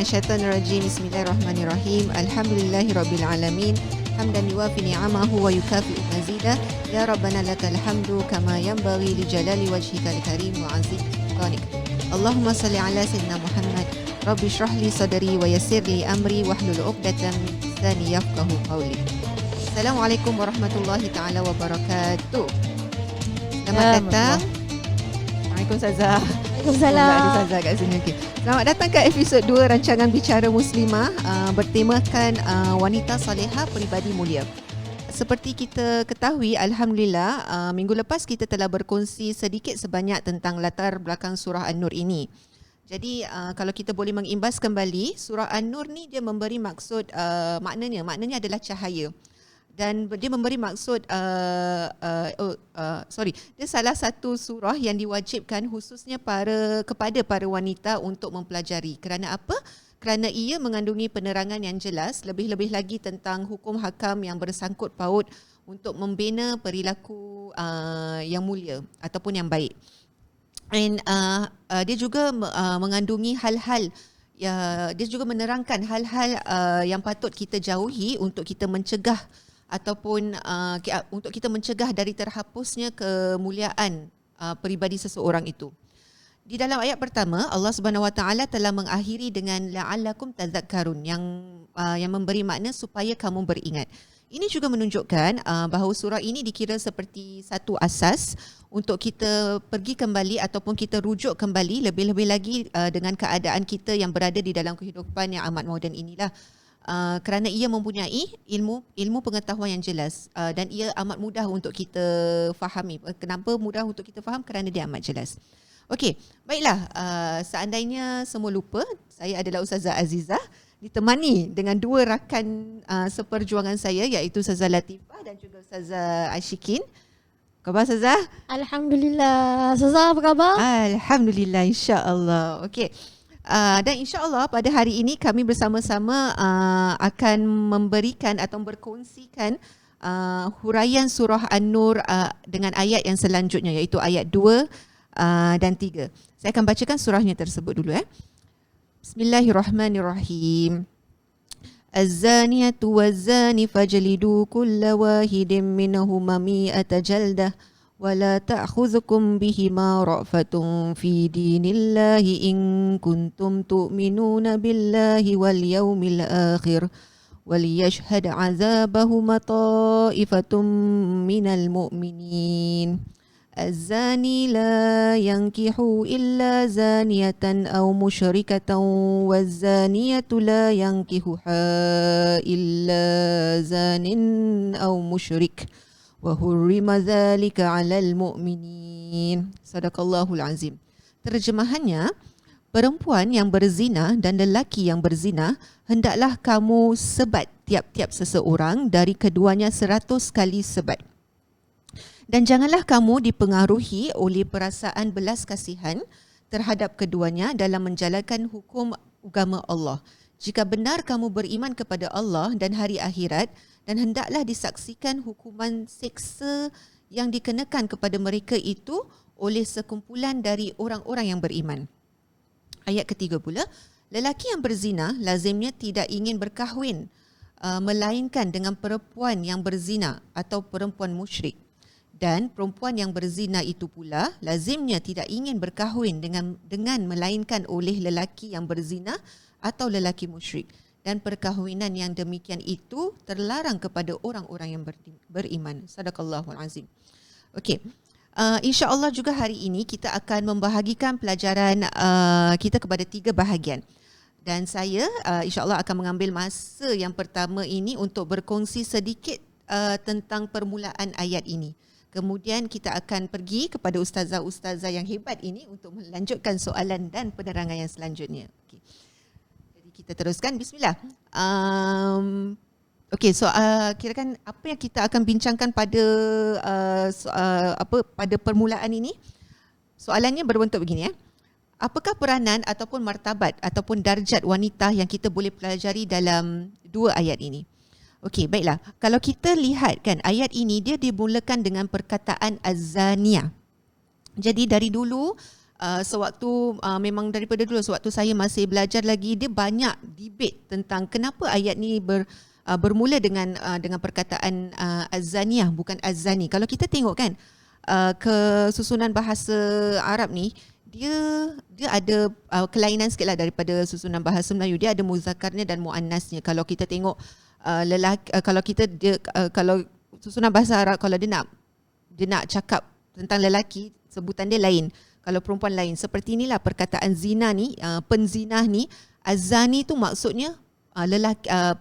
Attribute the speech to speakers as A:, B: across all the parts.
A: minasyaitonirrajim. Bismillahirrahmanirrahim. Alhamdulillahirabbil alamin. Hamdan yuwafi ni'amahu wa yukafi'u mazidah. Ya Rabbana lakal hamdu kama yanbaghi li jalali wajhikal karim wa 'azim sultanik. Allahumma salli ala sayyidina Muhammad. Rabbi shrah li sadri wa yassir li amri wahlul 'uqdatam min lisani yafqahu qawli. Assalamualaikum warahmatullahi taala wabarakatuh. Selamat datang. Waalaikumsalam Ustazah.
B: Waalaikumsalam.
A: Ada Ustazah kat sini. Okay. Selamat datang ke episod 2 rancangan Bicara Muslimah bertemakan wanita salihah peribadi mulia. Seperti kita ketahui, Alhamdulillah, minggu lepas kita telah berkongsi sedikit sebanyak tentang latar belakang surah An-Nur ini. Jadi kalau kita boleh mengimbas kembali, surah An-Nur ni dia memberi maksud, maknanya adalah cahaya. Dan dia memberi maksud dia salah satu surah yang diwajibkan khususnya kepada para wanita untuk mempelajari. Kerana apa? Kerana ia mengandungi penerangan yang jelas, lebih-lebih lagi tentang hukum hakam yang bersangkut paut untuk membina perilaku yang mulia ataupun yang baik. And dia juga mengandungi hal-hal, dia juga menerangkan hal-hal yang patut kita jauhi untuk kita mencegah ataupun untuk kita mencegah dari terhapusnya kemuliaan peribadi seseorang itu. Di dalam ayat pertama, Allah Subhanahu Wa Taala telah mengakhiri dengan la'allakum tadhakkarun yang memberi makna supaya kamu beringat. Ini juga menunjukkan bahawa surah ini dikira seperti satu asas untuk kita pergi kembali ataupun kita rujuk kembali, lebih-lebih lagi dengan keadaan kita yang berada di dalam kehidupan yang amat moden inilah. Kerana ia mempunyai ilmu pengetahuan yang jelas dan ia amat mudah untuk kita fahami. Kenapa mudah untuk kita faham? Kerana dia amat jelas. Okey, baiklah. Seandainya semua lupa, saya adalah Ustazah Azizah, ditemani dengan dua rakan seperjuangan saya, iaitu Ustazah Latifah dan juga Ustazah Ashikin. Khabar Ustazah?
B: Alhamdulillah. Ustazah apa khabar?
A: Alhamdulillah, insya-Allah. Okey. Dan insya-Allah pada hari ini kami bersama-sama akan memberikan atau berkongsikan huraian surah An-Nur dengan ayat yang selanjutnya, iaitu ayat 2 dan 3. Saya akan bacakan surahnya tersebut dulu. Bismillahirrahmanirrahim. Az-zaniyatu waz-zani fajlidu kulla wahidin minhuma mi'ata jaldah ولا تأخذكم بهما رأفة في دين الله إن كنتم تؤمنون بالله واليوم الآخر وليشهد عذابهما طائفة من المؤمنين الزاني لا ينكح إلا زانية أو مشركة والزانية لا ينكحها إلا زان أو مشرك وَحُرِّمَ ذَلِكَ عَلَى الْمُؤْمِنِينَ. Sadaqallahul azim. Terjemahannya, perempuan yang berzina dan lelaki yang berzina, hendaklah kamu sebat tiap-tiap seseorang dari keduanya 100 kali sebat. Dan janganlah kamu dipengaruhi oleh perasaan belas kasihan terhadap keduanya dalam menjalankan hukum agama Allah. Jika benar kamu beriman kepada Allah dan hari akhirat, dan hendaklah disaksikan hukuman seksa yang dikenakan kepada mereka itu oleh sekumpulan dari orang-orang yang beriman. Ayat ketiga pula, lelaki yang berzina lazimnya tidak ingin berkahwin melainkan dengan perempuan yang berzina atau perempuan musyrik. Dan perempuan yang berzina itu pula lazimnya tidak ingin berkahwin dengan melainkan oleh lelaki yang berzina atau lelaki musyrik. Dan perkahwinan yang demikian itu terlarang kepada orang-orang yang beriman. Sadaqallahul azim. Okey. InsyaAllah juga hari ini kita akan membahagikan pelajaran kita kepada 3 bahagian. Dan saya insyaAllah akan mengambil masa yang pertama ini untuk berkongsi sedikit tentang permulaan ayat ini. Kemudian kita akan pergi kepada ustazah-ustazah yang hebat ini untuk melanjutkan soalan dan penerangan yang selanjutnya. Okey. Kita teruskan. Bismillah. Okey, so kirakan apa yang kita akan bincangkan pada pada permulaan ini? Soalannya berbentuk begini. Apakah peranan ataupun martabat ataupun darjat wanita yang kita boleh pelajari dalam 2 ayat ini? Okey, baiklah. Kalau kita lihat kan, ayat ini dia dimulakan dengan perkataan az-zaniyah. Jadi dari dulu sewaktu memang daripada dulu sewaktu saya masih belajar lagi, dia banyak debate tentang kenapa ayat ni bermula dengan perkataan az-zaniyah bukan az-zani. Kalau kita tengok kan kesusunan bahasa Arab ni, dia ada kelainan sikitlah daripada susunan bahasa Melayu. Dia ada muzakarnya dan muannasnya. Kalau kita tengok lelaki, kalau susunan bahasa Arab, kalau dia nak cakap tentang lelaki, sebutan dia lain. Kalau perempuan lain. Seperti inilah perkataan zina ni, penzinah ni, az-zani tu maksudnya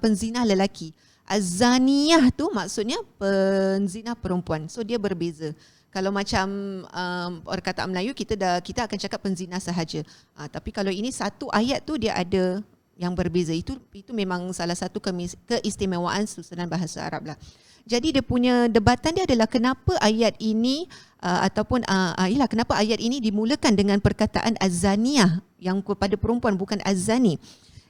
A: penzinah lelaki. Az-zaniyah tu maksudnya penzinah perempuan. So dia berbeza. Kalau macam perkataan Melayu, kita akan cakap penzinah sahaja. Tapi kalau ini satu ayat tu dia ada yang berbeza. Itu memang salah satu keistimewaan susunan bahasa Arab lah. Jadi dia punya debatan dia adalah kenapa ayat ini kenapa ayat ini dimulakan dengan perkataan az-zaniyah yang kepada perempuan bukan az-zani.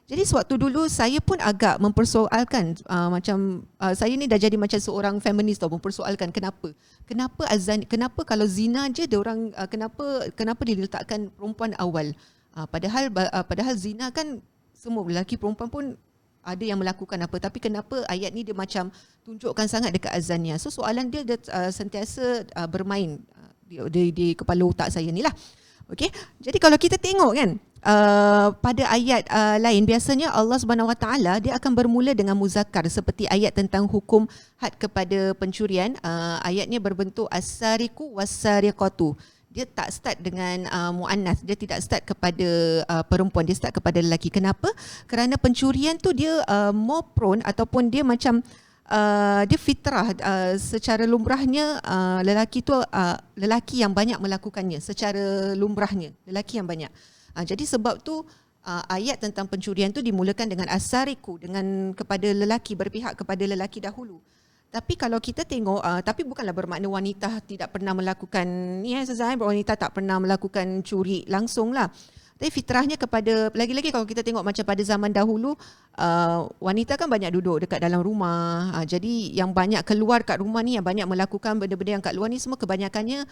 A: Jadi sewaktu dulu saya pun agak mempersoalkan saya ni dah jadi macam seorang feminis tau, mempersoalkan kenapa az-zani, kenapa kalau zina je dia orang kenapa diletakkan perempuan awal. Padahal zina kan semua lelaki perempuan pun ada yang melakukan tapi kenapa ayat ni dia macam tunjukkan sangat dekat az-zaniyah. So soalan dia sentiasa bermain di kepala otak saya ni lah. Okey. Jadi kalau kita tengok kan pada ayat lain, biasanya Allah Subhanahu Wa Taala dia akan bermula dengan muzakkar seperti ayat tentang hukum had kepada pencurian. Ayatnya berbentuk as-sariqu was-sariqatu. Dia tak start dengan muannas, dia tidak start kepada perempuan, dia start kepada lelaki. Kenapa? Kerana pencurian tu dia more prone ataupun dia macam dia fitrah, secara lumrahnya lelaki yang banyak melakukannya, secara lumrahnya lelaki yang banyak. Jadi sebab tu ayat tentang pencurian tu dimulakan dengan as-sariqu, dengan kepada lelaki, berpihak kepada lelaki dahulu. Tapi kalau kita tengok, tapi bukanlah bermakna wanita tidak pernah melakukan ni, wanita tak pernah melakukan curi langsung lah. Tapi fitrahnya kepada, lagi-lagi kalau kita tengok macam pada zaman dahulu, wanita kan banyak duduk dekat dalam rumah. Jadi yang banyak keluar kat rumah ni, yang banyak melakukan benda-benda yang kat luar ni, semua kebanyakannya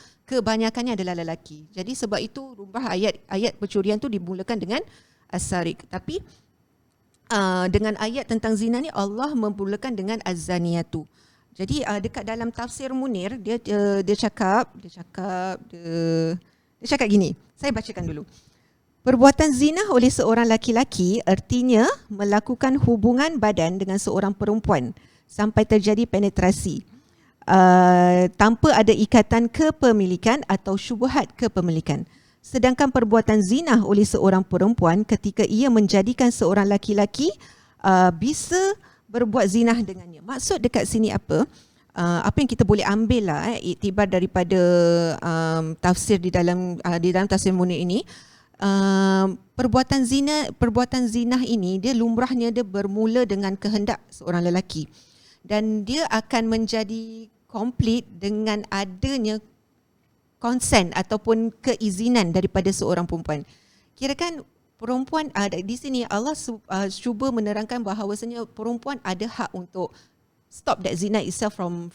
A: adalah lelaki. Jadi sebab itu rumah ayat pencurian tu dimulakan dengan as-sariq. Tapi dengan ayat tentang zina ni Allah memulakan dengan az-zaniyatu. Jadi dekat dalam tafsir Munir dia cakap gini. Saya bacakan dulu. Perbuatan zina oleh seorang laki-laki artinya melakukan hubungan badan dengan seorang perempuan sampai terjadi penetrasi tanpa ada ikatan kepemilikan atau syubhat kepemilikan. Sedangkan perbuatan zina oleh seorang perempuan ketika ia menjadikan seorang laki-laki bisa berbuat zinah dengannya. Maksud dekat sini apa? Apa yang kita boleh ambil lah iktibar daripada tafsir di dalam tafsir Munir ini, perbuatan zina ini dia lumrahnya dia bermula dengan kehendak seorang lelaki dan dia akan menjadi komplit dengan adanya consent ataupun keizinan daripada seorang perempuan. Kirakan perempuan di sini Allah cuba menerangkan bahawasanya perempuan ada hak untuk stop that zina itself from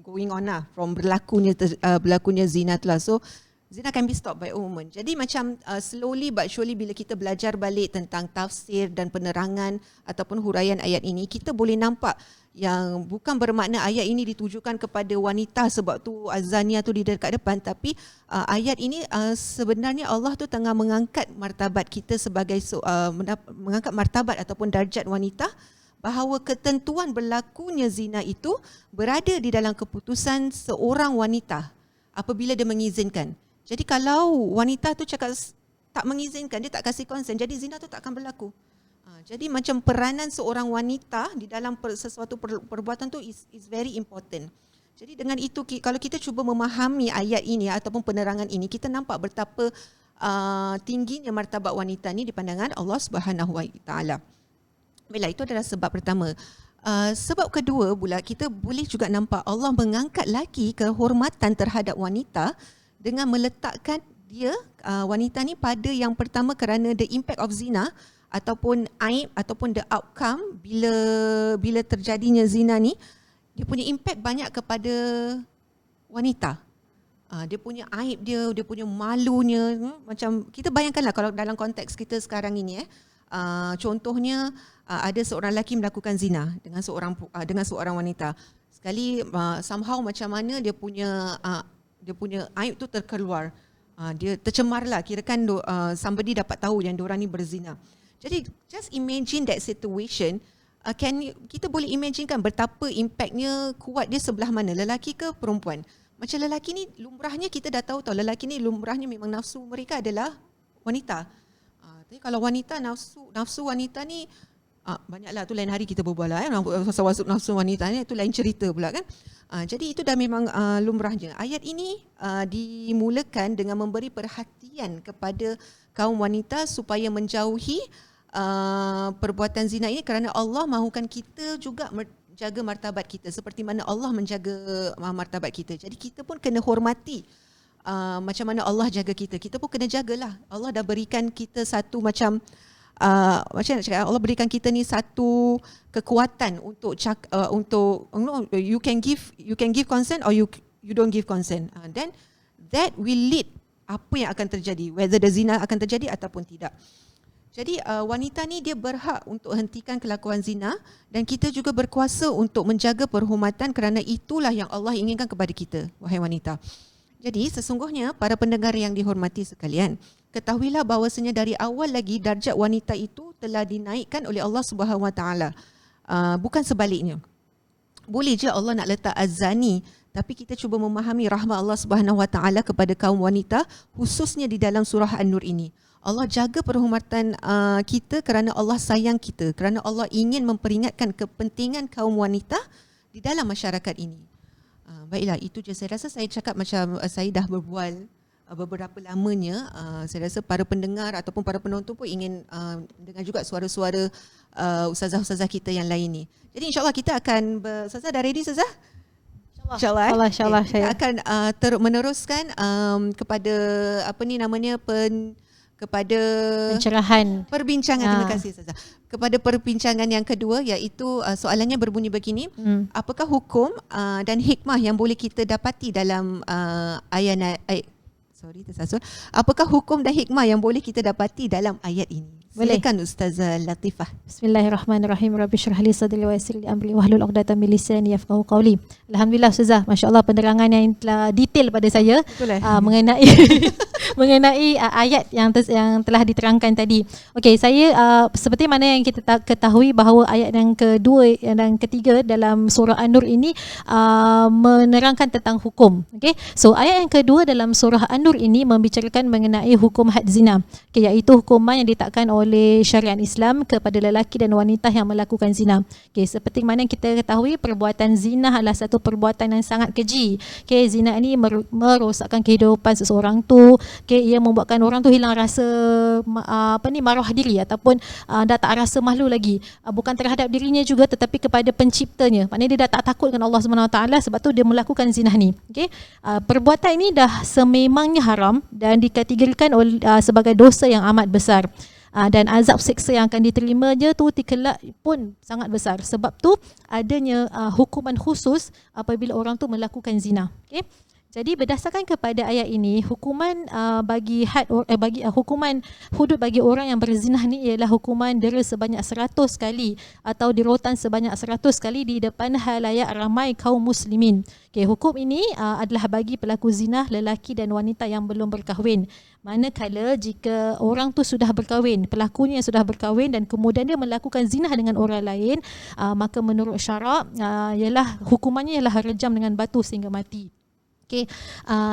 A: going on lah, from berlakunya zina tu lah. So zina can be stopped by a woman. Jadi macam slowly but surely bila kita belajar balik tentang tafsir dan penerangan ataupun huraian ayat ini, kita boleh nampak yang bukan bermakna ayat ini ditujukan kepada wanita sebab tu az-zaniyah tu di dekat depan, tapi ayat ini sebenarnya Allah tu tengah mengangkat martabat kita sebagai mengangkat martabat ataupun darjat wanita, bahawa ketentuan berlakunya zina itu berada di dalam keputusan seorang wanita apabila dia mengizinkan. Jadi kalau wanita tu cakap tak mengizinkan, dia tak kasih consent, jadi zina tu tak akan berlaku. Jadi macam peranan seorang wanita di dalam sesuatu perbuatan tu is very important. Jadi dengan itu kalau kita cuba memahami ayat ini ataupun penerangan ini, kita nampak betapa tingginya martabat wanita ni di pandangan Allah Subhanahu Wa Taala. Baiklah, itu adalah sebab pertama. Sebab kedua pula, kita boleh juga nampak Allah mengangkat lagi kehormatan terhadap wanita dengan meletakkan dia wanita ni pada yang pertama kerana the impact of zina ataupun aib ataupun the outcome bila terjadinya zina ni, dia punya impact banyak kepada wanita. dia punya aib dia punya malunya. Macam kita bayangkanlah kalau dalam konteks kita sekarang ini contohnya ada seorang lelaki melakukan zina dengan seorang wanita. Sekali somehow macam mana dia punya aib tu terkeluar. Dia tercemarlah, kirakan somebody dapat tahu yang diorang ni berzina. Jadi just imagine that situation. Kita boleh imaginekan betapa impactnya kuat dia sebelah mana, lelaki ke perempuan. Macam lelaki ni lumrahnya kita dah tahu lelaki ni lumrahnya memang nafsu mereka adalah wanita. Tapi kalau wanita nafsu wanita ni banyaklah, tu lain hari kita berbual lah pasal nafsu wanita ni, itu lain cerita pula kan. Jadi itu dah memang lumrahnya. Ayat ini dimulakan dengan memberi perhatian kepada kaum wanita supaya menjauhi perbuatan zina ini, kerana Allah mahukan kita juga menjaga martabat kita seperti mana Allah menjaga martabat kita. Jadi kita pun kena hormati macam mana Allah jaga kita. Kita pun kena jagalah. Allah dah berikan kita satu macam macam nak cakap, Allah berikan kita ni satu kekuatan untuk you can give consent or you don't give consent. Then that will lead apa yang akan terjadi, whether the zina akan terjadi ataupun tidak. Jadi wanita ni dia berhak untuk hentikan kelakuan zina, dan kita juga berkuasa untuk menjaga perhormatan, kerana itulah yang Allah inginkan kepada kita, wahai wanita. Jadi sesungguhnya para pendengar yang dihormati sekalian, ketahuilah bahawasanya dari awal lagi darjat wanita itu telah dinaikkan oleh Allah Subhanahu Wa Taala. Bukan sebaliknya. Boleh je Allah nak letak azani, tapi kita cuba memahami rahmat Allah Subhanahu Wa Taala kepada kaum wanita, khususnya di dalam surah An-Nur ini. Allah jaga perhormatan kita kerana Allah sayang kita, kerana Allah ingin memperingatkan kepentingan kaum wanita di dalam masyarakat ini. Baiklah, itu je. Saya rasa saya cakap macam saya dah berbual beberapa lamanya. Saya rasa para pendengar ataupun para penonton pun ingin dengar juga suara-suara ustazah-ustazah kita yang lain ni. Jadi insyaAllah kita akan Ustazah dah ready, Ustazah? InsyaAllah. Kita akan meneruskan kepada kepada perbincangan. Terima kasih Ustazah. Kepada perbincangan yang kedua, iaitu soalannya berbunyi begini. Apakah hukum dan hikmah yang boleh kita dapati dalam apakah hukum dan hikmah yang boleh kita dapati dalam ayat ini? Silakan Ustazah Latifah.
B: Bismillahirrahmanirrahim. Rabbi shrah li sadri wa yassir li amri wahlul 'uqdatam min lisani yafqahu qawli. Alhamdulillah Ustazah, masya-Allah penerangan yang telah detail pada saya mengenai ayat yang telah diterangkan tadi. Okey, saya seperti mana yang kita ketahui bahawa ayat yang kedua dan ketiga dalam surah An-Nur ini menerangkan tentang hukum. Okey. So ayat yang kedua dalam surah An-Nur ini membicarakan mengenai hukum had zina. Okey, iaitu hukuman yang ditetapkan oleh syariat Islam kepada lelaki dan wanita yang melakukan zina. Okey, seperti mana kita ketahui perbuatan zina adalah satu perbuatan yang sangat keji. Okey, zina ini merosakkan kehidupan seseorang tu. Okey, ia membuatkan orang tu hilang rasa maruah diri ataupun dah tak rasa malu lagi. Bukan terhadap dirinya juga tetapi kepada penciptanya. Maknanya dia dah tak takut dengan Allah SWT, sebab tu dia melakukan zina ni. Okey, perbuatan ini dah sememangnya haram dan dikategorikan sebagai dosa yang amat besar. Dan azab seksa yang akan diterimanya tu kelak pun sangat besar. Sebab tu adanya hukuman khusus apabila orang tu melakukan zina. Okey. Jadi berdasarkan kepada ayat ini, hukuman hukuman hudud bagi orang yang berzina ni ialah hukuman dera sebanyak 100 kali atau dirotan sebanyak 100 kali di depan halayak ramai kaum muslimin. Okey, hukum ini adalah bagi pelaku zina lelaki dan wanita yang belum berkahwin. Manakala jika orang tu sudah berkahwin, pelakunya sudah berkahwin dan kemudian dia melakukan zina dengan orang lain, maka menurut syarak ialah hukumannya ialah rejam dengan batu sehingga mati. Okay.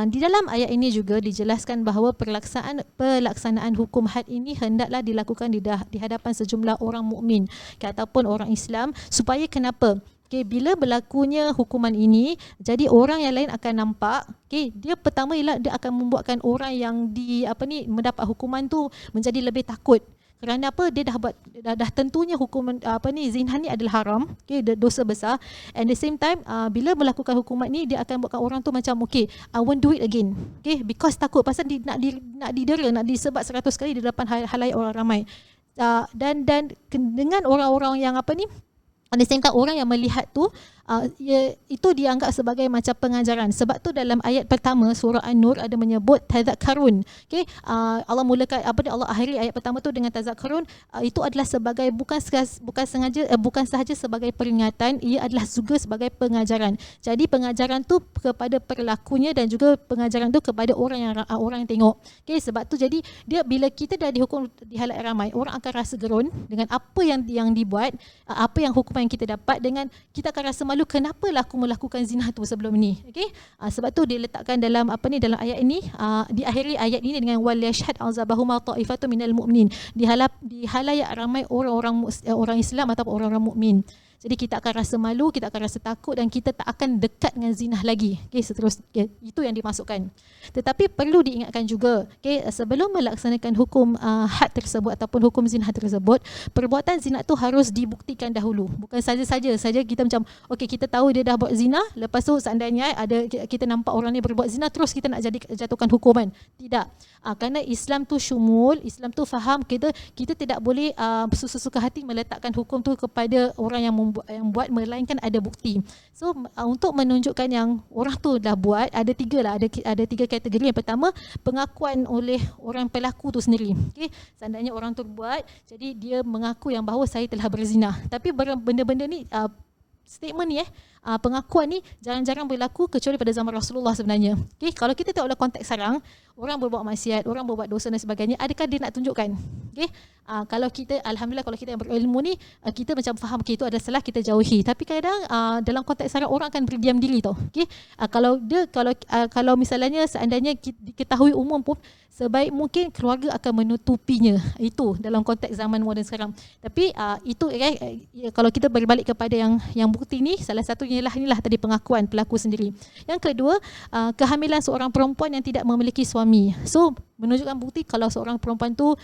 B: Di dalam ayat ini juga dijelaskan bahawa pelaksanaan hukum had ini hendaklah dilakukan di hadapan sejumlah orang mukmin ataupun orang Islam, supaya kenapa? Okay, bila berlakunya hukuman ini, jadi orang yang lain akan nampak, okay, dia pertama ialah dia akan membuatkan orang yang mendapat hukuman tu menjadi lebih takut. Kerana apa? Dia dah tentunya hukuman zina ni adalah haram, okay, dosa besar. And the same time bila melakukan hukuman ni, dia akan buatkan orang tu macam okay, I won't do it again. Okay, because takut pasal nak didera, nak disebat 100 kali di depan halayak orang ramai. Dan dengan orang-orang yang at the same time orang yang melihat tu itu dianggap sebagai macam pengajaran. Sebab tu dalam ayat pertama surah An-Nur ada menyebut tazakkarun. Okay, Allah mulakan Allah akhiri ayat pertama tu dengan tazakkarun. Itu adalah sebagai bukan sahaja sebagai peringatan, ia adalah juga sebagai pengajaran. Jadi pengajaran tu kepada perlakunya dan juga pengajaran tu kepada orang yang tengok. Okay, sebab tu jadi dia bila kita dah dihukum di halayak ramai, orang akan rasa gerun dengan apa yang dibuat, apa yang hukuman yang kita dapat, dengan kita akan rasa malu, kenapa lah aku melakukan zina tu sebelum ni. Okay, sebab tu dia letakkan dalam dalam ayat ini, diakhiri ayat ini dengan wal yashhad azabahuma ta'ifatun minal mu'minin, di halayak ramai orang Islam atau orang-orang mukmin. Jadi kita akan rasa malu, kita akan rasa takut dan kita tak akan dekat dengan zina lagi. Okay, seterusnya itu yang dimasukkan. Tetapi perlu diingatkan juga, okay, sebelum melaksanakan hukum had tersebut ataupun hukum zina tersebut, perbuatan zina tu harus dibuktikan dahulu. Bukan saja kita macam okay, kita tahu dia dah buat zina, lepas tu seandainya kita nampak orang ni berbuat zina terus kita nak jatuhkan hukuman. Tidak. Kerana Islam tu syumul, Islam tu faham kita tidak boleh suka hati meletakkan hukum tu kepada orang yang buat, melainkan ada bukti. So untuk menunjukkan yang orang tu dah buat, ada tiga kategori. Yang pertama, pengakuan oleh orang pelaku tu sendiri. Okay? Seandainya orang tu buat, jadi dia mengaku yang bahawa saya telah berzina. Tapi benda-benda ni, statement ni pengakuan ni jarang-jarang berlaku kecuali pada zaman Rasulullah sebenarnya. Okay? Kalau kita tengok dalam konteks sekarang, orang berbuat maksiat, orang berbuat dosa dan sebagainya, adakah dia nak tunjukkan? Okay? Kalau kita, alhamdulillah, kalau kita yang berilmu ni, kita macam faham okay, itu adalah salah, kita jauhi. Tapi kadang dalam konteks sekarang orang akan berdiam diri tau. Okay? Kalau misalnya seandainya diketahui umum pun, sebaik mungkin keluarga akan menutupinya. Itu dalam konteks zaman moden sekarang. Tapi itu kalau kita berbalik kepada yang bukti ni, salah satunya inilah tadi pengakuan pelaku sendiri. Yang kedua, kehamilan seorang perempuan yang tidak memiliki suami. So menunjukkan bukti kalau seorang perempuan tu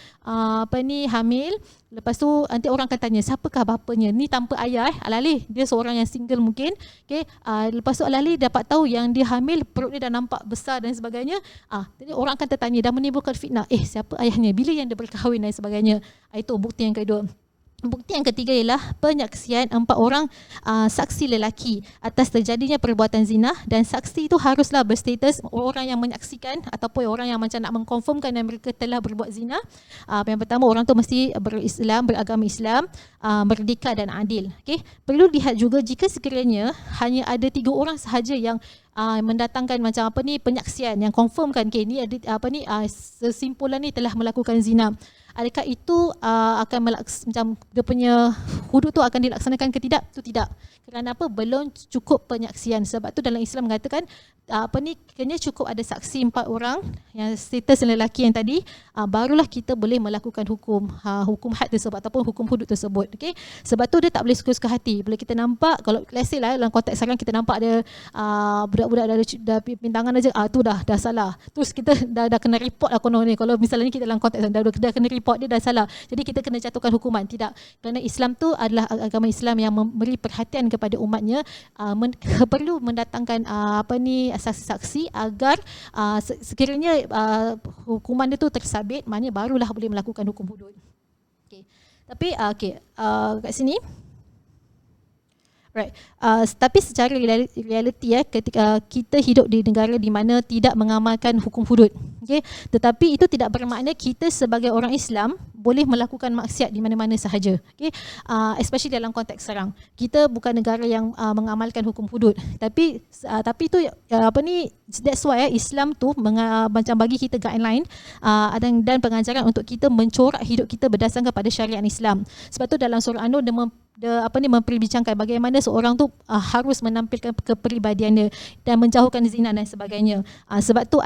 B: hamil, lepas tu nanti orang akan tanya siapakah bapanya, ni tanpa ayah, alih-alih dia seorang yang single mungkin. Okay, lepas tu alih-alih dapat tahu yang dia hamil, perut dia dah nampak besar dan sebagainya, jadi orang akan tertanya dan menimbulkan fitnah, siapa ayahnya, bila yang dia berkahwin dan sebagainya. Itu bukti yang kedua. Bukti yang ketiga ialah penyaksian 4 orang saksi lelaki atas terjadinya perbuatan zina, dan saksi itu haruslah berstatus orang yang menyaksikan ataupun orang yang macam nak mengkonfirmkan yang mereka telah berbuat zina. Yang pertama, orang tu mesti beragama Islam, merdeka dan adil. Okay? Perlu lihat juga jika sekiranya hanya ada 3 orang sahaja yang mendatangkan macam penyaksian yang confirmkan ni sesimpulan ni telah melakukan zina, adakah itu akan macam dia punya hudud tu akan dilaksanakan ke tidak? Itu tidak. Kerana apa? Belum cukup penyaksian. Sebab tu dalam Islam mengatakan kena cukup ada saksi 4 orang yang status lelaki yang tadi, barulah kita boleh melakukan hukum had tersebut ataupun hukum hudud tersebut. Okay? Sebab tu dia tak boleh suka-suka hati. Bila kita nampak, kalau let's say lah dalam konteks sekarang kita nampak ada budak-budak dah pintangan aja, tu dah salah. Terus kita dah kena report lah konon ni. Kalau misalnya kita dalam konteks dah kena report, dia dah salah. Jadi kita kena jatuhkan hukuman. Tidak. Kerana Islam tu adalah agama Islam yang memberi perhatian kepada umatnya, perlu mendatangkan saksi-saksi agar sekiranya hukuman dia tu tersabit, maknanya barulah boleh melakukan hukum hudud. Okay. Tapi kat sini, right. Tapi secara realiti ketika kita hidup di negara di mana tidak mengamalkan hukum hudud, okay, tetapi itu tidak bermakna kita sebagai orang Islam boleh melakukan maksiat di mana-mana sahaja. Okay, especially dalam konteks sekarang. Kita bukan negara yang mengamalkan hukum hudud. Tapi itu that's why Islam tu macam bagi kita guideline dan pengajaran untuk kita mencorak hidup kita berdasarkan pada syariat Islam. Sebab tu dalam surah An-Nur dia memperbincangkan bagaimana seorang tu harus menampilkan kepribadiannya dan menjauhkan zina dan sebagainya. Sebab tu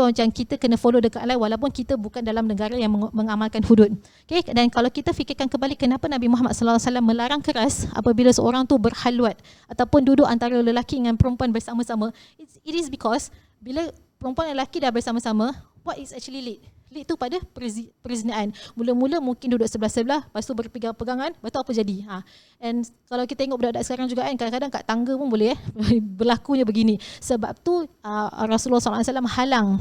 B: macam kita kena follow the guideline walaupun kita bukan dalam negara yang mengamalkan hudud. Okay? Dan kalau kita fikirkan kembali kenapa Nabi Muhammad SAW melarang keras apabila seorang tu berhalwat ataupun duduk antara lelaki dengan perempuan bersama-sama, it is because bila perempuan dan lelaki dah bersama-sama, what is actually lead tu pada perzinaan. Mula-mula mungkin duduk sebelah-sebelah, lepas tu berpegang-pegangan, lepas tu apa jadi? And kalau kita tengok budak-budak sekarang juga kan, kadang-kadang kat tangga pun boleh berlakunya begini. Sebab tu Rasulullah SAW halang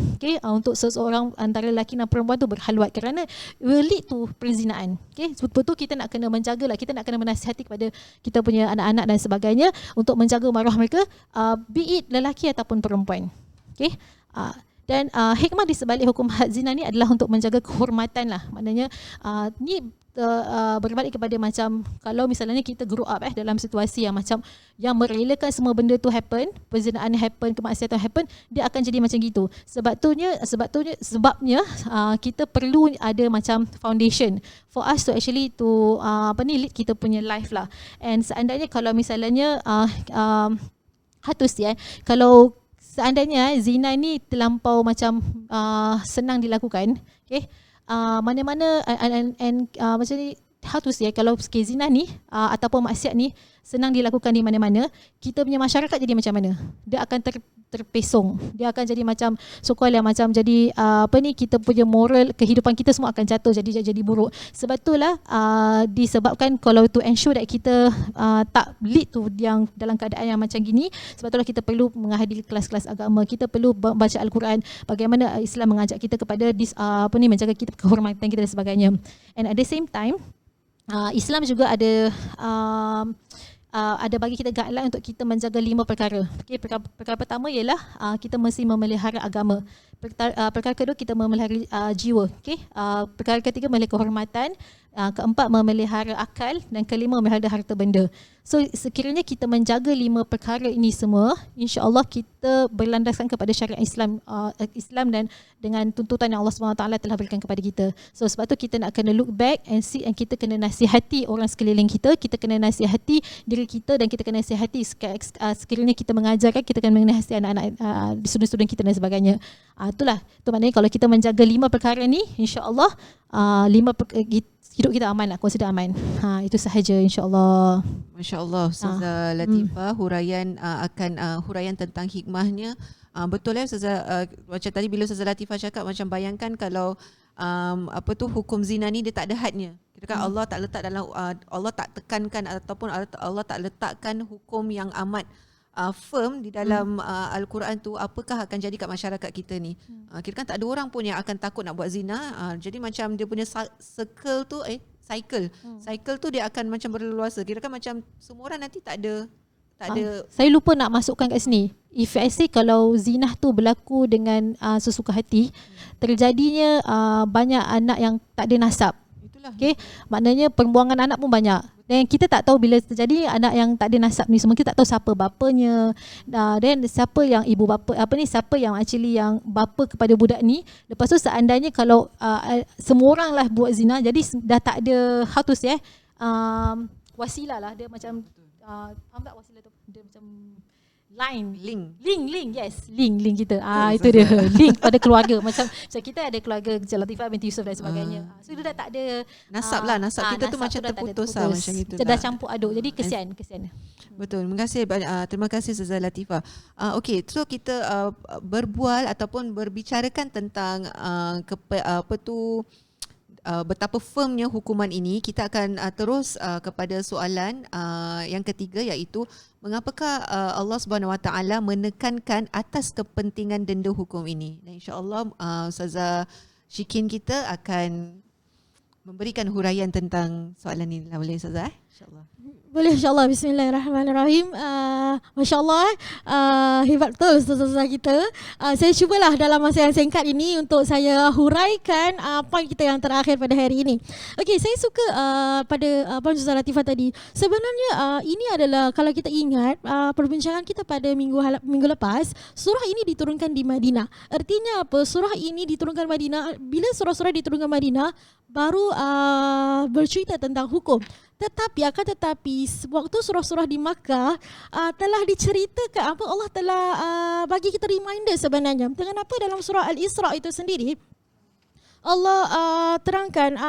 B: untuk seseorang antara lelaki dan perempuan tu berhalwat, kerana will lead to perzinaan. Betul-betul kita nak kena menjagalah, kita nak kena menasihati kepada kita punya anak-anak dan sebagainya untuk menjaga maruah mereka, be it lelaki ataupun perempuan. Dan hikmah di sebalik hukum had zina ni adalah untuk menjaga kehormatan lah. Maknanya ni berbalik kepada macam kalau misalnya kita grow up dalam situasi yang macam yang merelakan semua benda tu happen, perzinaan happen, kemaksiatan happen, dia akan jadi macam gitu. Sebabnya kita perlu ada macam foundation for us to actually to lead kita punya life lah. And seandainya kalau misalnya kalau seandainya zina ni terlampau macam senang dilakukan, mana-mana macam ni, kalau zina ni ataupun maksiat ni senang dilakukan di mana-mana, kita punya masyarakat jadi macam mana? Dia akan terpesong. Dia akan jadi macam so-called yang macam jadi kita punya moral kehidupan kita semua akan jatuh, jadi buruk. Sebab itulah disebabkan kalau to ensure that kita tak lead tu yang dalam keadaan yang macam gini, sebab itulah kita perlu menghadiri kelas-kelas agama, kita perlu baca Al-Quran, bagaimana Islam mengajak kita kepada menjaga kita kehormatan kita dan sebagainya. And at the same time Islam juga ada bagi kita guideline untuk kita menjaga 5 perkara. Perkara pertama ialah kita mesti memelihara agama. Perkara kedua kita memelihara jiwa. Perkara ketiga memelihara kehormatan. Keempat memelihara akal, dan kelima memelihara harta benda. So sekiranya kita menjaga 5 perkara ini semua, insya-Allah kita berlandaskan kepada syariat Islam dan dengan tuntutan yang Allah SWT telah berikan kepada kita. So sebab tu kita nak kena look back and see, and kita kena nasihati orang sekeliling kita kena nasihati diri kita, dan kita kena nasihati sekiranya kita mengajarkan, kita kena menasihati anak-anak student-student kita dan sebagainya. Itulah, tu maknanya kalau kita menjaga 5 perkara ni, insya-Allah hidup kita aman lah, consider aman. Itu sahaja insya-Allah.
A: Masya-Allah, Ustazah Latifah huraian huraian tentang hikmahnya. Betul Ustazah, macam tadi bila Ustazah Latifah cakap, macam bayangkan kalau hukum zina ni dia tak ada hadnya. Kira kan Allah tak letak dalam Allah tak tekankan ataupun Allah tak letakkan hukum yang amat firm di dalam Al-Quran tu, apakah akan jadi kat masyarakat kita ni. Kira kan tak ada orang pun yang akan takut nak buat zina. Jadi macam dia punya cycle tu cycle tu dia akan macam berleluasa. Kira kan macam semua orang nanti tak ada.
B: Saya lupa nak masukkan kat sini. If I say kalau zina tu berlaku dengan sesuka hati, terjadinya banyak anak yang tak ada nasab. Maknanya pembuangan anak pun banyak. Dan kita tak tahu bila terjadi anak yang tak ada nasab ni semua, kita tak tahu siapa bapanya, dan siapa yang ibu bapa, siapa yang actually yang bapa kepada budak ni. Lepas tu seandainya kalau semua orang lah buat zina, jadi dah tak ada wasilah lah. Dia macam faham tak wasilah tu? Dia macam link kita. Itu dia link pada keluarga. Macam kita ada keluarga Latifah binti Yusuf dan sebagainya. So dia dah tak ada
A: nasab kita tu macam terputus macam itu.
B: Dah campur aduk. Jadi kesian.
A: Betul. Terima kasih Ustazah Latifah. Okey, so kita berbual ataupun berbicarakan tentang betapa firmnya hukuman ini. Kita akan terus kepada soalan yang ketiga, iaitu mengapakah Allah Subhanahu Wa Taala menekankan atas kepentingan denda hukum ini. Dan insya-Allah Ustazah Shikin kita akan memberikan huraian tentang soalan ini. Boleh Ustazah? Insya-Allah.
C: Boleh insya-Allah. Bismillahirrahmanirrahim. Masya-Allah, hebat betul ustazah kita. Saya cubalah dalam masa yang singkat ini untuk saya huraikan poin kita yang terakhir pada hari ini. Okey, saya suka pada poin Ustazah Latifah tadi. Sebenarnya ini adalah, kalau kita ingat perbincangan kita pada minggu lepas, surah ini diturunkan di Madinah. Artinya apa? Surah ini diturunkan Madinah. Bila surah-surah diturunkan Madinah, baru bercerita tentang hukum. Tetapi waktu surah-surah di Makkah telah diceritakan apa, Allah telah bagi kita reminder sebenarnya. Dengan apa dalam surah Al-Isra itu sendiri, Allah terangkan,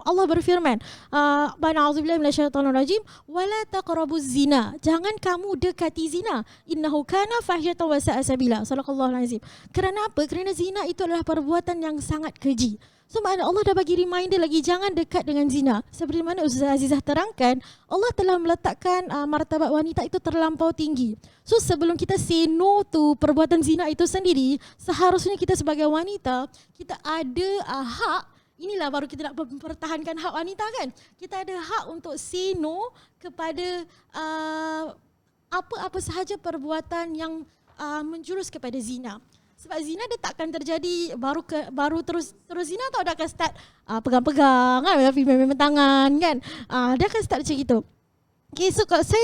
C: Allah berfirman, A'udzubillahi minasyaitonirrajim, wala taqrabuz zina. Jangan kamu dekati zina. Innahu kana fahyatan wa sa'a sabila. Sadaqallahul azim. Kerana apa? Kerana zina itu adalah perbuatan yang sangat keji. So maknanya Allah dah bagi reminder lagi, jangan dekat dengan zina. Seperti mana Ustazah Azizah terangkan, Allah telah meletakkan martabat wanita itu terlampau tinggi. So sebelum kita say no to perbuatan zina itu sendiri, seharusnya kita sebagai wanita, kita ada hak. Inilah baru kita nak mempertahankan hak wanita kan. Kita ada hak untuk say no kepada apa-apa sahaja perbuatan yang menjurus kepada zina. Sebab zina dia takkan terjadi baru terus zina tau, dia akan start pegang-pegang kan, memang tangan kan. Dia akan start macam itu. Okay, so kalau saya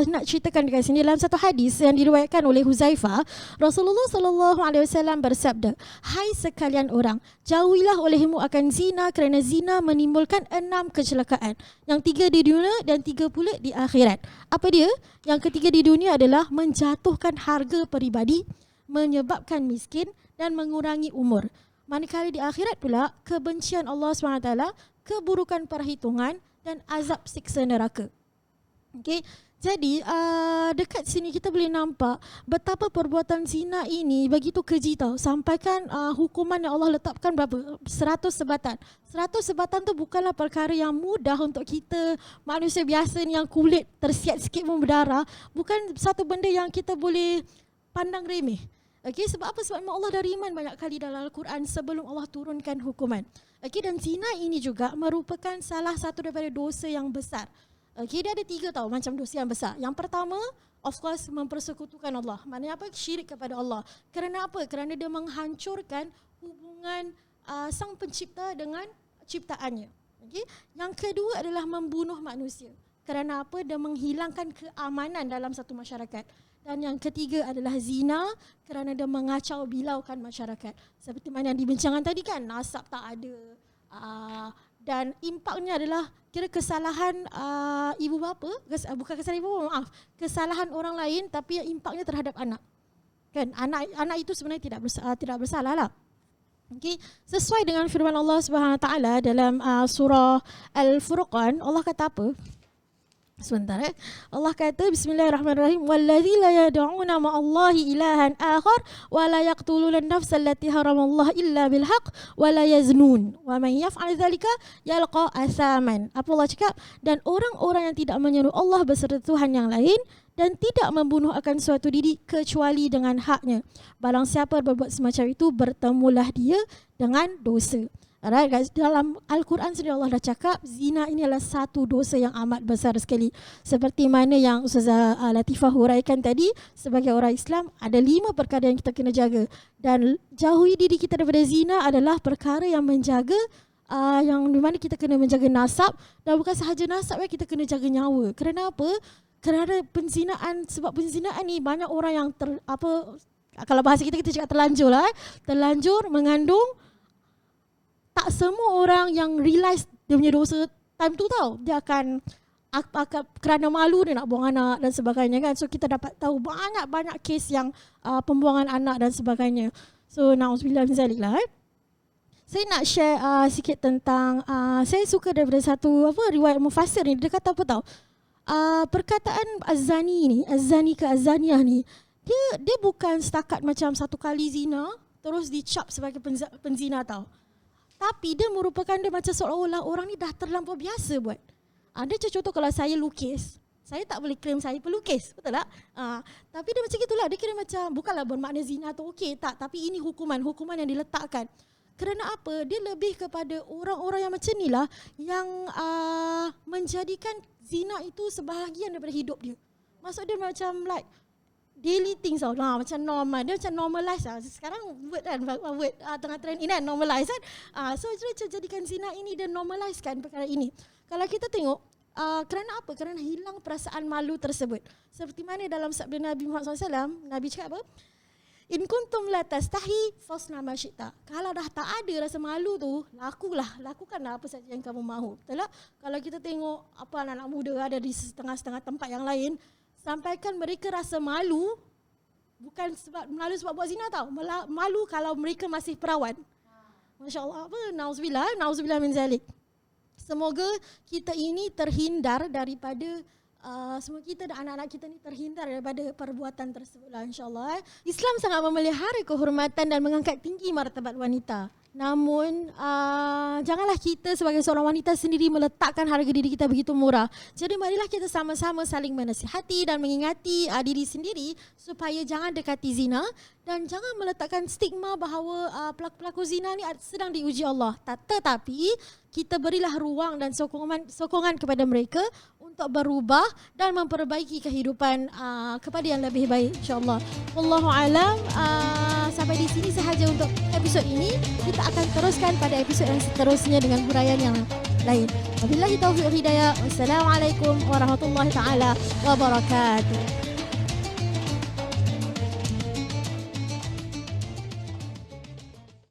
C: nak ceritakan dekat sini dalam satu hadis yang diriwayatkan oleh Huzaifah, Rasulullah SAW bersabda, hai sekalian orang, jauhilah olehmu akan zina kerana zina menimbulkan 6 kecelakaan. Yang 3 di dunia dan 3 pula di akhirat. Apa dia? Yang ketiga di dunia adalah menjatuhkan harga peribadi, menyebabkan miskin dan mengurangi umur. Manakala di akhirat pula kebencian Allah SWT, keburukan perhitungan dan azab siksa neraka. Okey, jadi dekat sini kita boleh nampak betapa perbuatan zina ini begitu keji tau. Sampaikan hukuman yang Allah letakkan berapa? 100 sebatan. 100 sebatan tu bukanlah perkara yang mudah untuk kita manusia biasa ni yang kulit tersiat sikit pun berdarah. Bukan satu benda yang kita boleh pandang remeh. Okey, sebab apa? Sebab Allah dah riman banyak kali dalam Al-Quran sebelum Allah turunkan hukuman. Okey, dan zina ini juga merupakan salah satu daripada dosa yang besar. Okey, dia ada 3 tau macam dosa yang besar. Yang pertama, of course, mempersekutukan Allah. Maknanya apa? Syirik kepada Allah. Kerana apa? Kerana dia menghancurkan hubungan sang pencipta dengan ciptaannya. Okey, yang kedua adalah membunuh manusia. Kerana apa? Dia menghilangkan keamanan dalam satu masyarakat. Dan yang ketiga adalah zina, kerana dia mengacau bilaukan masyarakat. Seperti mana yang dibincangan tadi kan, nasab tak ada. Dan impaknya adalah kira kesalahan ibu bapa, bukan kesalahan ibu bapa, maaf, kesalahan orang lain tapi impaknya terhadap anak. Kan anak itu sebenarnya tidak bersalah lah. Okay. Sesuai dengan firman Allah Subhanahu Wa Taala dalam surah Al-Furqan, Allah kata apa? Sebentar Allah kata bismillahirrahmanirrahim, wallazi la yad'una ma'allahi ilahan akhar wa la yaqtuluna an-nafsa allati haramallahu illa bil haqq wa la yaznun wa man yaf'al dhalika yalqa asaman. Apa Allah cakap? Dan orang-orang yang tidak menyeru Allah beserta Tuhan yang lain dan tidak membunuh akan suatu diri kecuali dengan haknya. Barang siapa berbuat semacam itu, bertemulah dia dengan dosa. Alright guys, dalam Al-Quran sendiri Allah dah cakap zina ini adalah satu dosa yang amat besar sekali. Seperti mana yang Ustazah Latifah huraikan tadi, sebagai orang Islam ada 5 perkara yang kita kena jaga. Dan jauhi diri kita daripada zina adalah perkara yang menjaga yang di mana kita kena menjaga nasab. Dan bukan sahaja nasab, kita kena jaga nyawa. Kerana apa? Kerana penzinaan, sebab penzinaan ni banyak orang yang kalau bahasa kita cakap terlanjur lah. Terlanjur mengandung. Tak semua orang yang realise dia punya dosa time tu tau. Dia akan kerana malu dia nak buang anak dan sebagainya kan. So kita dapat tahu banyak-banyak kes yang pembuangan anak dan sebagainya. So na'udzubillah min zalik lah. Saya nak share sikit tentang saya suka daripada satu riwayat mufassir ni. Dia kata apa tau? Perkataan az-zani ke az-zaniyah ni, dia bukan setakat macam satu kali zina terus dicap sebagai penzina tau. Tapi dia merupakan dia macam seolah-olah orang ni dah terlampau biasa buat. Dia contoh kalau saya lukis, saya tak boleh claim saya pelukis, betul tak? Tapi dia macam itulah, dia kira macam bukanlah bermakna zina tu okey tak, tapi ini hukuman yang diletakkan. Kerana apa? Dia lebih kepada orang-orang yang macam ni lah yang menjadikan zina itu sebahagian daripada hidup dia. Maksud dia macam like daily things tau, macam normal. Dia macam normalize lah. Sekarang word kan, word tengah trend ini kan, normalize kan. So dia jadikan zina ini, dia normalize kan perkara ini. Kalau kita tengok, kerana apa? Kerana hilang perasaan malu tersebut. Seperti mana dalam sabda Nabi Muhammad SAW, Nabi cakap apa? In kuntum la tastahi fasna ma syi'ta. Kalau dah tak ada rasa malu tu, lakukanlah apa saja yang kamu mahu. Betul tak? Kalau kita tengok apa anak-anak muda ada di setengah-setengah tempat yang lain, sampaikan mereka rasa malu, bukan sebab malu sebab buat zina tau. Malu kalau mereka masih perawan. Masya Allah, apa? Nauzubillah min zalik. Semoga kita ini terhindar daripada semua kita dan anak-anak kita ni terhindar daripada perbuatan tersebutlah, insyaAllah. Islam sangat memelihara kehormatan dan mengangkat tinggi martabat wanita. Namun janganlah kita sebagai seorang wanita sendiri meletakkan harga diri kita begitu murah. Jadi marilah kita sama-sama saling menasihati dan mengingati diri sendiri supaya jangan dekati zina dan jangan meletakkan stigma bahawa pelaku-pelaku zina ni sedang diuji Allah. Tetapi kita berilah ruang dan sokongan kepada mereka untuk berubah dan memperbaiki kehidupan kepada yang lebih baik, insya-Allah. Wallahu alam. Sampai di sini sahaja untuk episod ini. Kita akan teruskan pada episod yang seterusnya dengan huraian yang lain. Wabillahi taufiq wal hidayah. Wassalamualaikum warahmatullahi taala wabarakatuh.